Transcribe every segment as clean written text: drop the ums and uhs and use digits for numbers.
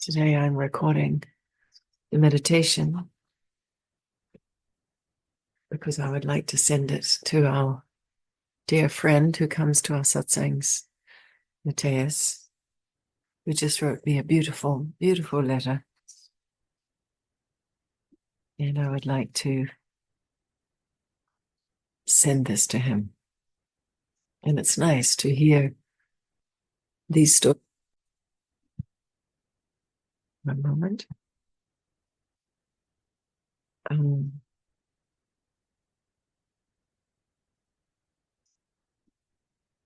Today I'm recording the meditation because I would like to send it to our dear friend who comes to our satsangs, Matthias, who just wrote me a beautiful, beautiful letter. And I would like to send this to him. And it's nice to hear these stories. One moment.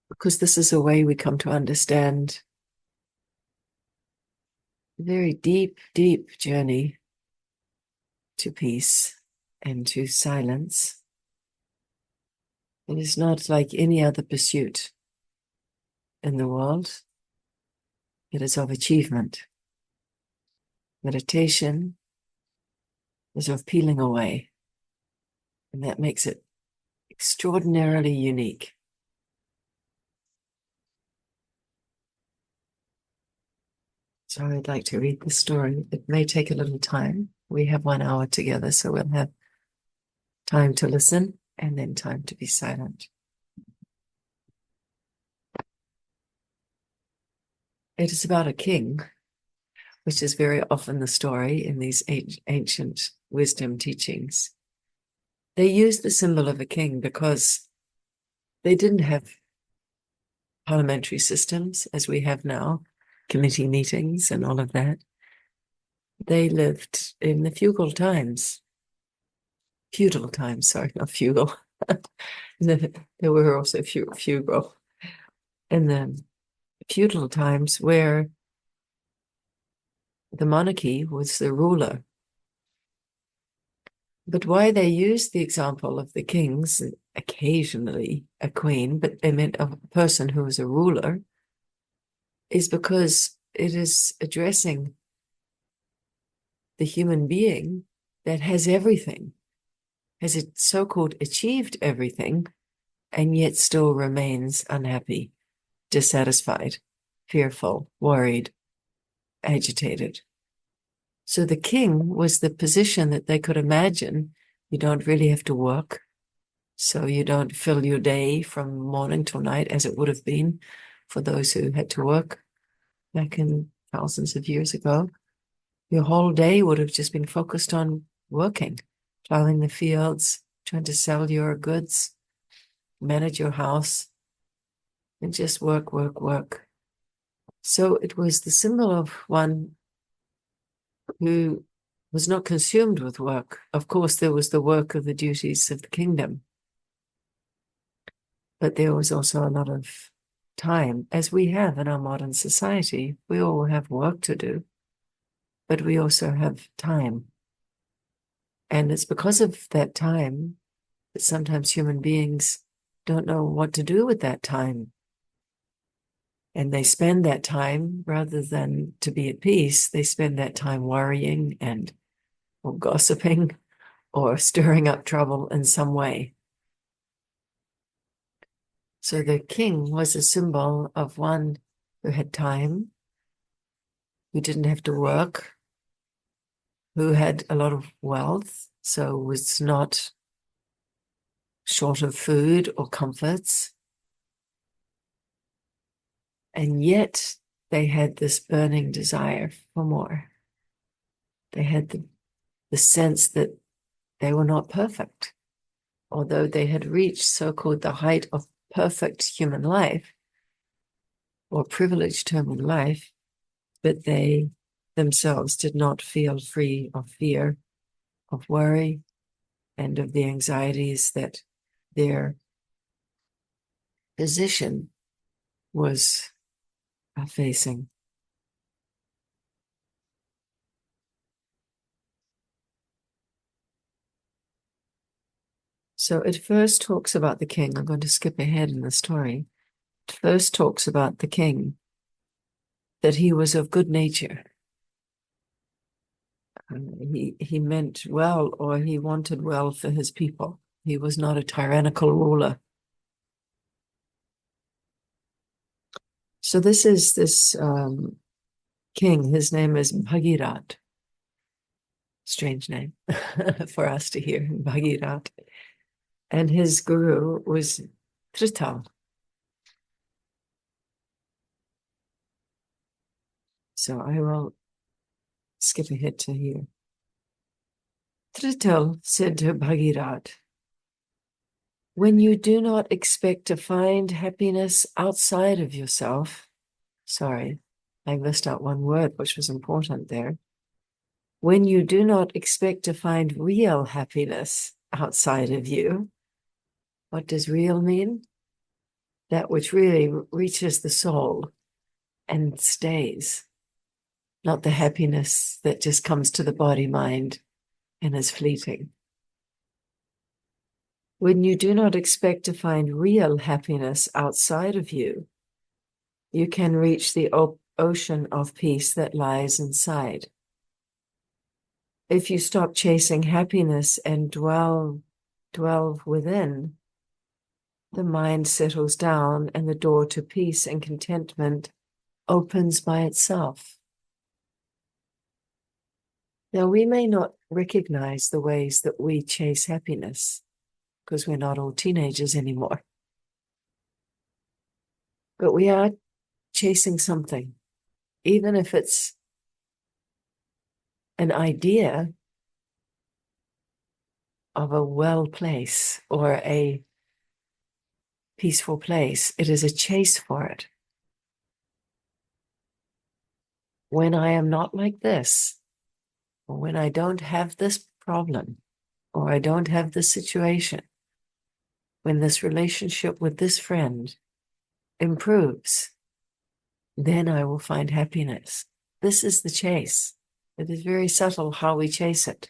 Because this is a way we come to understand a very deep, deep journey to peace and to silence. It is not like any other pursuit in the world. It is of achievement. Meditation is of peeling away, and that makes it extraordinarily unique. So I'd like to read the story. It may take a little time. We have 1 hour together, so we'll have time to listen and then time to be silent. It is about a king, which is very often the story in these ancient wisdom teachings. They used the symbol of a king because they didn't have parliamentary systems as we have now, committee meetings and all of that. They lived in the feudal times, sorry, not feudal. There were also feudal. In the feudal times where the monarchy was the ruler. But why they used the example of the kings, occasionally a queen, but they meant a person who was a ruler, is because it is addressing the human being that has everything, has it so-called achieved everything, and yet still remains unhappy, dissatisfied, fearful, worried, agitated. So the king was the position that they could imagine. You don't really have to work, so you don't fill your day from morning till night as it would have been for those who had to work back in thousands of years ago. Your whole day would have just been focused on working, plowing the fields, trying to sell your goods, manage your house, and just work, work, work. So it was the symbol of one who was not consumed with work. Of course, there was the work of the duties of the kingdom, but there was also a lot of time, as we have in our modern society. We all have work to do, but we also have time. And it's because of that time that sometimes human beings don't know what to do with that time. And they spend that time, rather than to be at peace, they spend that time worrying or gossiping or stirring up trouble in some way. So the king was a symbol of one who had time, who didn't have to work, who had a lot of wealth, so was not short of food or comforts. And yet they had this burning desire for more. They had the sense that they were not perfect. Although they had reached so-called the height of perfect human life or privileged human life, but they themselves did not feel free of fear, of worry, and of the anxieties that their position was facing. So it first talks about the king. I'm going to skip ahead in the story. It first talks about the king, that he was of good nature. He meant well, or he wanted well for his people. He was not a tyrannical ruler. So this is this king. His name is Bhagirat. Strange name for us to hear, Bhagirat. And his guru was Trital. So I will skip ahead to here. Trital said to Bhagirat, when you do not expect to find happiness outside of yourself, sorry, I missed out one word which was important there. When you do not expect to find real happiness outside of you, what does real mean? That which really reaches the soul and stays, not the happiness that just comes to the body, mind, and is fleeting. When you do not expect to find real happiness outside of you, you can reach the ocean of peace that lies inside. If you stop chasing happiness and dwell within, the mind settles down and the door to peace and contentment opens by itself. Now, we may not recognize the ways that we chase happiness because we're not all teenagers anymore. But we are chasing something, even if it's an idea of a well place or a peaceful place. It is a chase for it. When I am not like this, or when I don't have this problem, or I don't have this situation, when this relationship with this friend improves, then I will find happiness. This is the chase. It is very subtle how we chase it.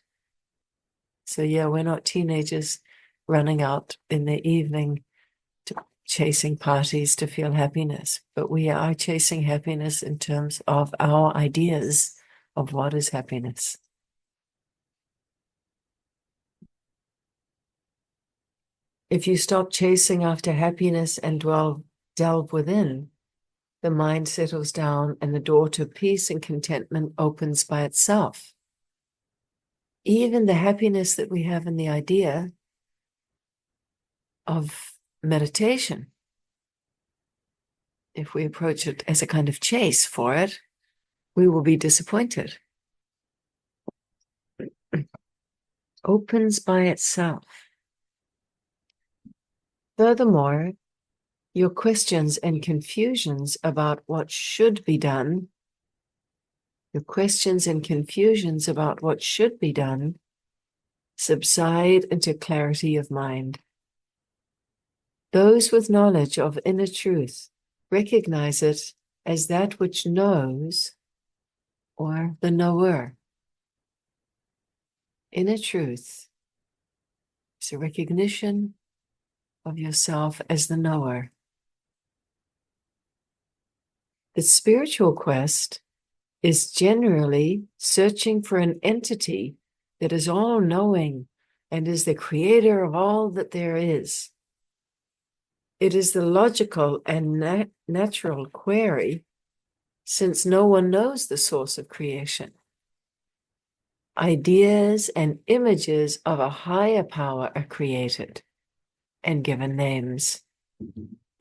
So yeah, we're not teenagers running out in the evening to chasing parties to feel happiness, but we are chasing happiness in terms of our ideas of what is happiness. If you stop chasing after happiness and delve within, the mind settles down and the door to peace and contentment opens by itself. Even the happiness that we have in the idea of meditation, if we approach it as a kind of chase for it, we will be disappointed. Opens by itself. Furthermore, your questions and confusions about what should be done, subside into clarity of mind. Those with knowledge of inner truth recognize it as that which knows, or the knower. Inner truth is a recognition of yourself as the knower. The spiritual quest is generally searching for an entity that is all-knowing and is the creator of all that there is. It is the logical and natural query, since no one knows the source of creation. Ideas and images of a higher power are created and given names,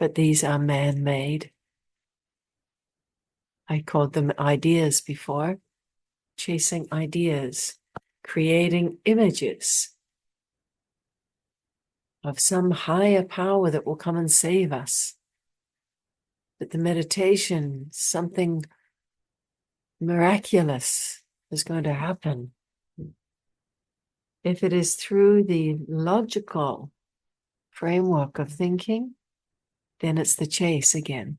but these are man-made. I called them ideas before, chasing ideas, creating images of some higher power that will come and save us. That the meditation, something miraculous is going to happen. If it is through the logical framework of thinking, then it's the chase again.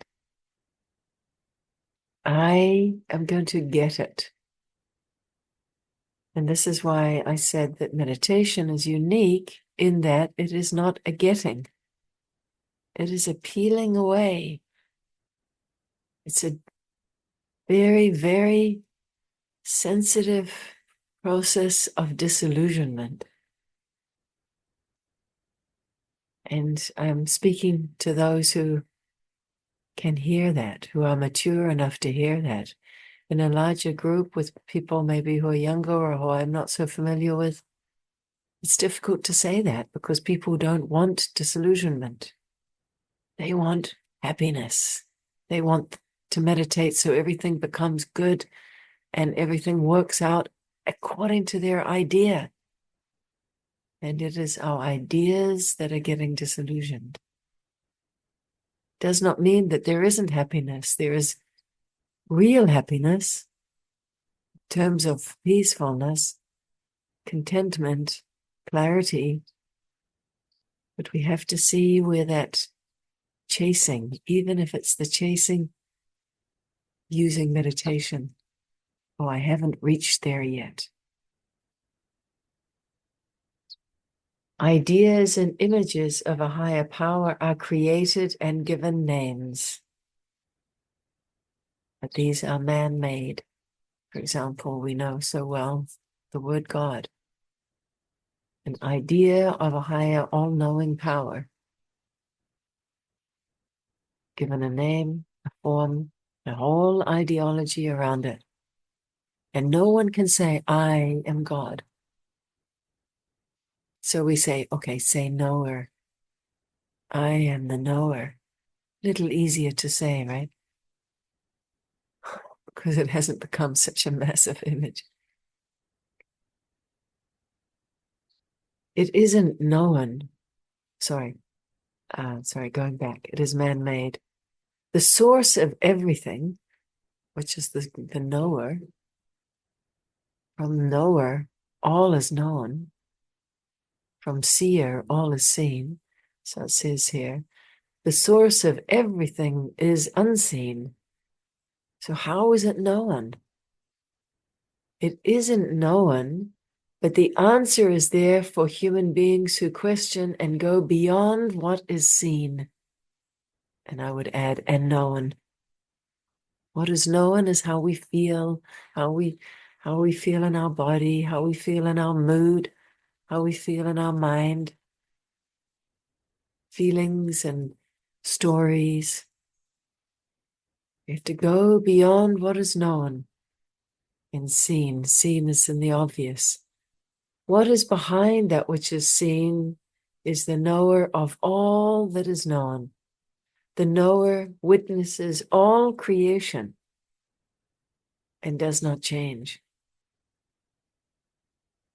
I am going to get it. And this is why I said that meditation is unique in that it is not a getting. It is a peeling away. It's a very, very sensitive process of disillusionment. And I'm speaking to those who can hear that, who are mature enough to hear that. in a larger group with people maybe who are younger or who I'm not so familiar with, it's difficult to say that because people don't want disillusionment. They want happiness. They want to meditate so everything becomes good and everything works out according to their idea. And it is our ideas that are getting disillusioned. Does not mean that there isn't happiness. There is real happiness in terms of peacefulness, contentment, clarity. But we have to see where that chasing, even if it's the chasing using meditation. Oh, I haven't reached there yet. Ideas and images of a higher power are created and given names. But these are man-made. For example, we know so well the word God. An idea of a higher all-knowing power. Given a name, a form, a whole ideology around it. And no one can say, I am God. So we say, okay, say knower. I am the knower. Little easier to say, right? Because it hasn't become such a massive image. It isn't known. Sorry, going back. It is man-made. The source of everything, which is the knower, from knower, all is known. From seer, all is seen. So it says here, the source of everything is unseen. So how is it known? It isn't known, but the answer is there for human beings who question and go beyond what is seen. And I would add, and known. What is known is how we feel, how we feel in our body, how we feel in our mood, how we feel in our mind. Feelings and stories. We have to go beyond what is known and seen. Seen is in the obvious. What is behind that which is seen is the knower of all that is known. The knower witnesses all creation and does not change.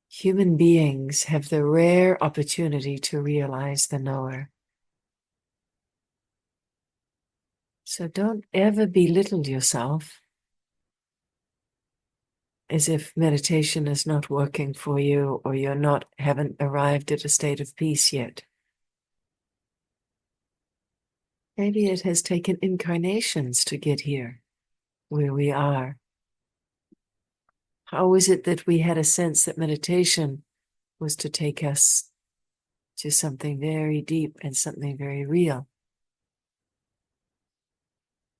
Human beings have the rare opportunity to realize the knower. So don't ever belittle yourself as if meditation is not working for you or haven't arrived at a state of peace yet. Maybe it has taken incarnations to get here, where we are. How is it that we had a sense that meditation was to take us to something very deep and something very real?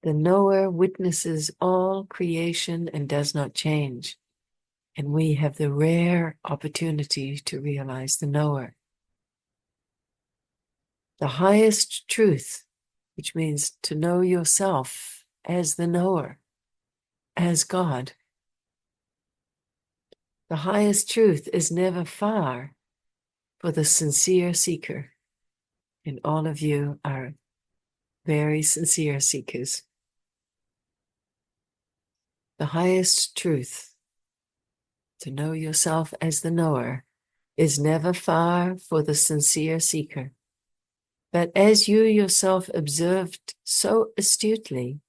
The knower witnesses all creation and does not change. And we have the rare opportunity to realize the knower. The highest truth, which means to know yourself as the knower, as God. The highest truth is never far for the sincere seeker. And all of you are very sincere seekers. The highest truth, to know yourself as the knower, is never far for the sincere seeker. But as you yourself observed so astutely,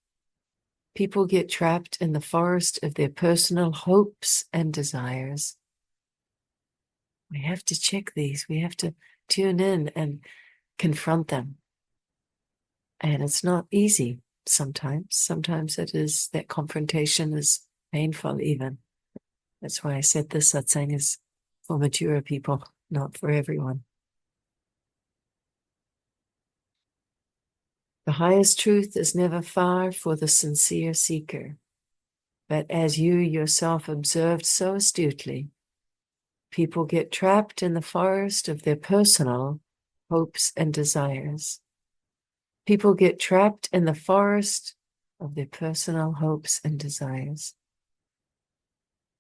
people get trapped in the forest of their personal hopes and desires. We have to check these. We have to tune in and confront them. And it's not easy sometimes. Sometimes that confrontation is painful even. That's why I said this satsang is for mature people, not for everyone. The highest truth is never far for the sincere seeker. But as you yourself observed so astutely, people get trapped in the forest of their personal hopes and desires. People get trapped in the forest of their personal hopes and desires.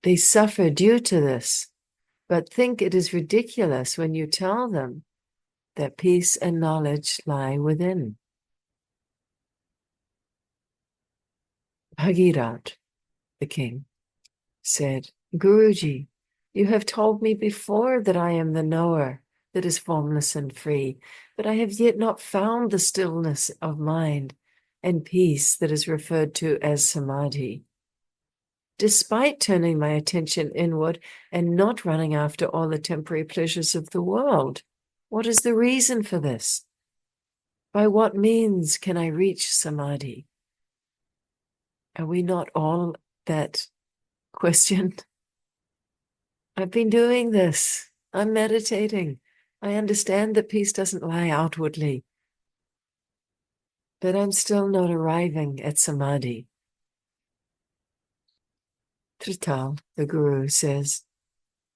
They suffer due to this, but think it is ridiculous when you tell them that peace and knowledge lie within. Bhagirat, the king, said, Guruji, you have told me before that I am the knower that is formless and free, but I have yet not found the stillness of mind and peace that is referred to as samadhi. Despite turning my attention inward and not running after all the temporary pleasures of the world, what is the reason for this? By what means can I reach samadhi? Are we not all that question? I've been doing this. I'm meditating. I understand that peace doesn't lie outwardly, but I'm still not arriving at samadhi. Trital, the Guru, says,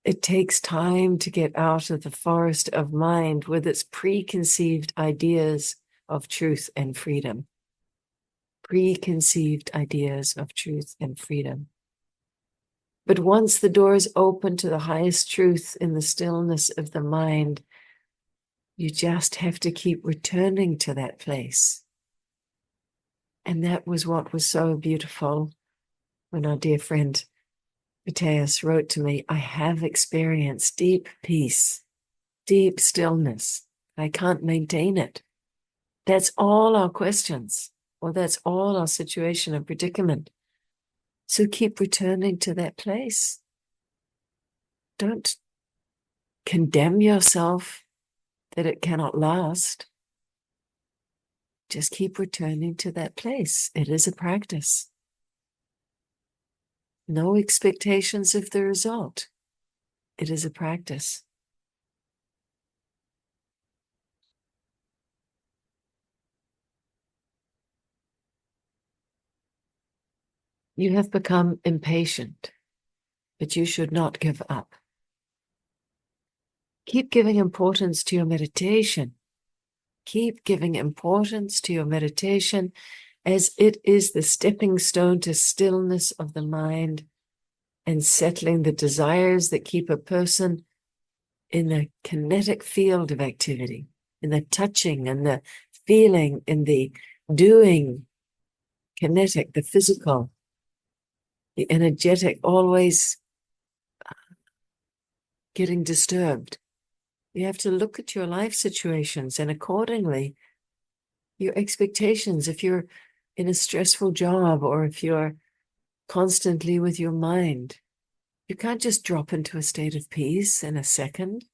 it takes time to get out of the forest of mind with its preconceived ideas of truth and freedom. Preconceived ideas of truth and freedom. But once the door is open to the highest truth in the stillness of the mind, you just have to keep returning to that place. And that was what was so beautiful when our dear friend Matthias wrote to me, I have experienced deep peace, deep stillness. I can't maintain it. That's all our questions, or that's all our situation and predicament. So keep returning to that place. Don't condemn yourself that it cannot last. Just keep returning to that place. It is a practice. No expectations of the result. It is a practice. You have become impatient, but you should not give up. Keep giving importance to your meditation. Keep giving importance to your meditation as it is the stepping stone to stillness of the mind and settling the desires that keep a person in the kinetic field of activity, in the touching and the feeling, in the doing, kinetic, the physical, the energetic, always getting disturbed. You have to look at your life situations and accordingly, your expectations. If you're in a stressful job or if you're constantly with your mind, you can't just drop into a state of peace in a second.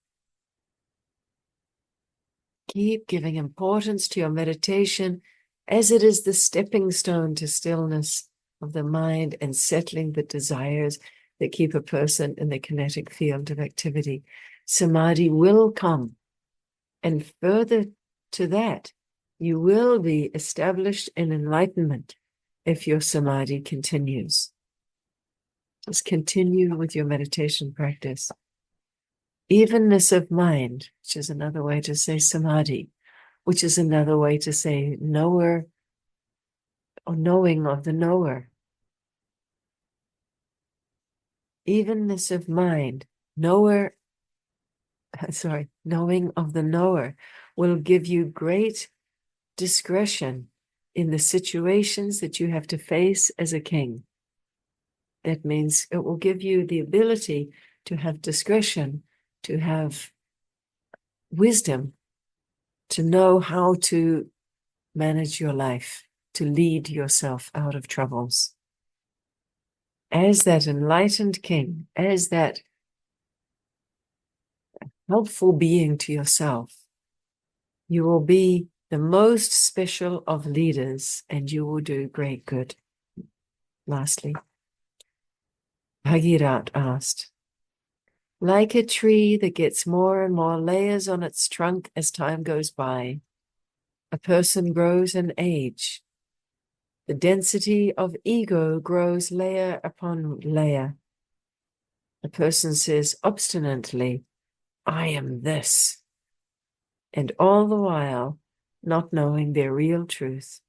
Keep giving importance to your meditation as it is the stepping stone to stillness of the mind and settling the desires that keep a person in the kinetic field of activity. Samadhi will come. And further to that, you will be established in enlightenment if your samadhi continues. Just continue with your meditation practice. Evenness of mind, which is another way to say samadhi, which is another way to say knower or knowing of the knower. Evenness of mind, knowing of the knower will give you great discretion in the situations that you have to face as a king. That means it will give you the ability to have discretion, to have wisdom, to know how to manage your life, to lead yourself out of troubles. As that enlightened king, as that helpful being to yourself, you will be the most special of leaders and you will do great good. Lastly, Bhagirat asked, like a tree that gets more and more layers on its trunk as time goes by, a person grows in age. The density of ego grows layer upon layer. A person says obstinately, I am this, and all the while not knowing their real truth.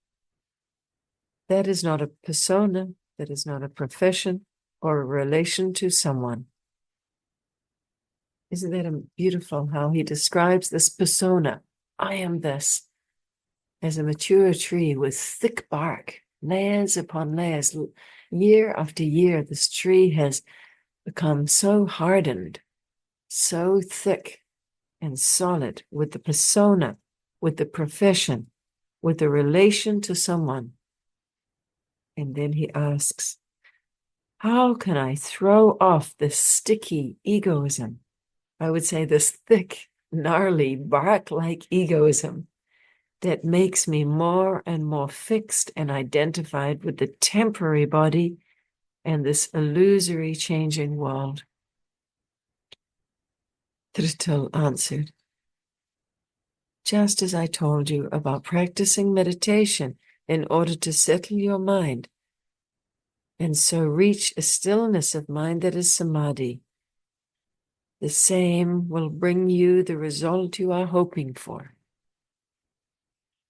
That is not a persona, that is not a profession, or a relation to someone. Isn't that beautiful how he describes this persona? I am this, as a mature tree with thick bark, layers upon layers. Year after year, this tree has become so hardened, so thick and solid with the persona, with the profession, with the relation to someone. And then he asks, how can I throw off this sticky egoism? I would say this thick, gnarly, bark-like egoism that makes me more and more fixed and identified with the temporary body and this illusory changing world. Thrital answered, just as I told you about practicing meditation in order to settle your mind and so reach a stillness of mind that is samadhi, the same will bring you the result you are hoping for.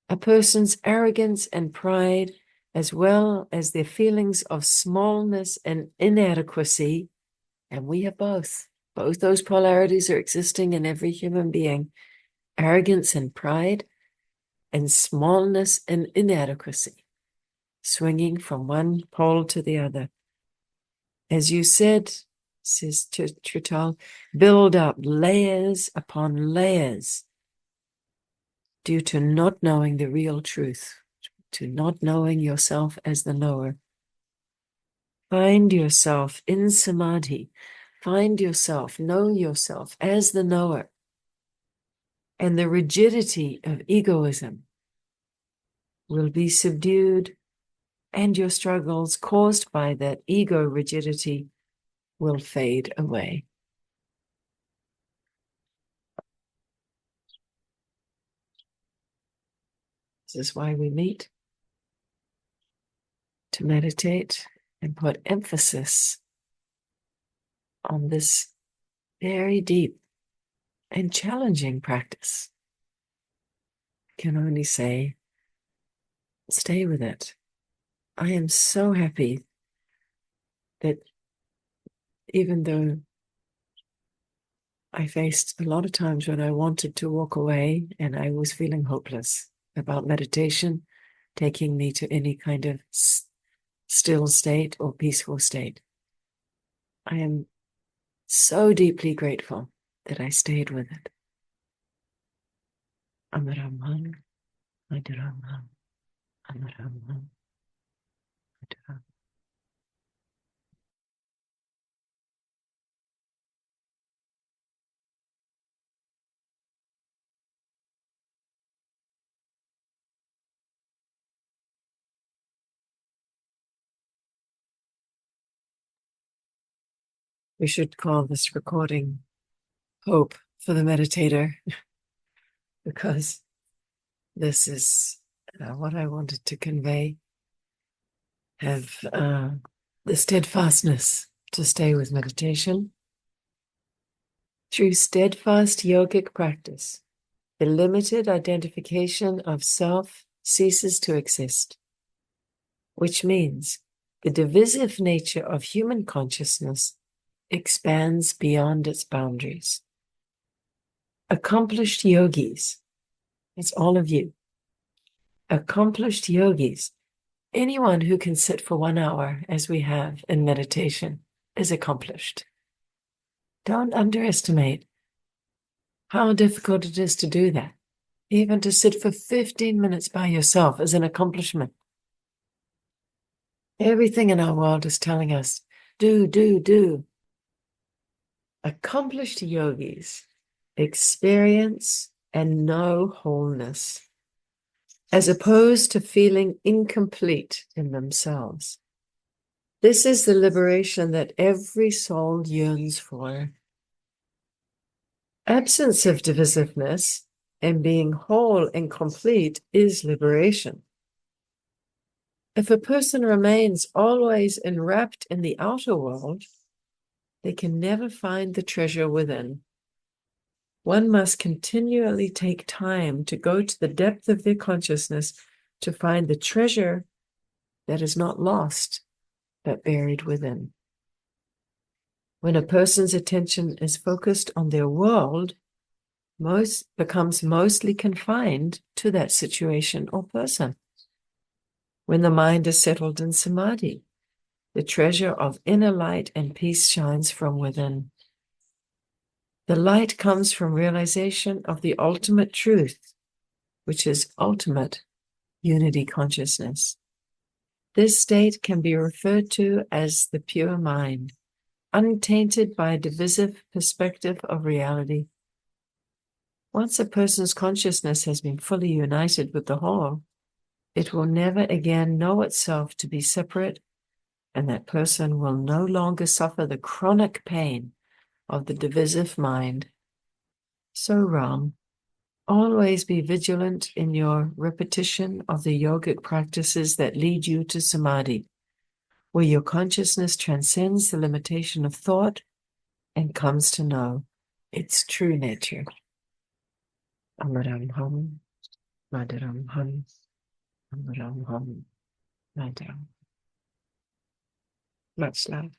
A person's arrogance and pride, as well as their feelings of smallness and inadequacy, and we have both those polarities are existing in every human being, arrogance and pride, and smallness and inadequacy, swinging from one pole to the other. As you said, says Trital, build up layers upon layers due to not knowing the real truth, to not knowing yourself as the knower. Find yourself in samadhi. Find yourself, know yourself as the knower. And the rigidity of egoism will be subdued, and your struggles caused by that ego rigidity will fade away. This is why we meet, to meditate and put emphasis on this very deep and challenging practice. I can only say, stay with it. I am so happy that even though I faced a lot of times when I wanted to walk away and I was feeling hopeless about meditation, taking me to any kind of still state or peaceful state. I am so deeply grateful that I stayed with it. Amaraman, Adaraman, Amaraman, Adaraman. We should call this recording Hope for the Meditator, because this is what I wanted to convey. Have the steadfastness to stay with meditation. Through steadfast yogic practice, the limited identification of self ceases to exist, which means the divisive nature of human consciousness expands beyond its boundaries. Accomplished yogis, it's all of you, accomplished yogis, anyone who can sit for 1 hour, as we have in meditation, is accomplished. Don't underestimate how difficult it is to do that. Even to sit for 15 minutes by yourself is an accomplishment. Everything in our world is telling us, do, do, do. Accomplished yogis experience and know wholeness, as opposed to feeling incomplete in themselves. This is the liberation that every soul yearns for. Absence of divisiveness and being whole and complete is liberation. If a person remains always enwrapped in the outer world, they can never find the treasure within. One must continually take time to go to the depth of their consciousness to find the treasure that is not lost, but buried within. When a person's attention is focused on their world, becomes mostly confined to that situation or person. When the mind is settled in samadhi, the treasure of inner light and peace shines from within. The light comes from realization of the ultimate truth, which is ultimate unity consciousness. This state can be referred to as the pure mind, untainted by a divisive perspective of reality. Once a person's consciousness has been fully united with the whole, it will never again know itself to be separate, and that person will no longer suffer the chronic pain of the divisive mind. So, Ram, always be vigilant in your repetition of the yogic practices that lead you to samadhi, where your consciousness transcends the limitation of thought and comes to know its true nature. Amaram Hum, Madaram Hum, Amaram Hum, Madaram. Much love.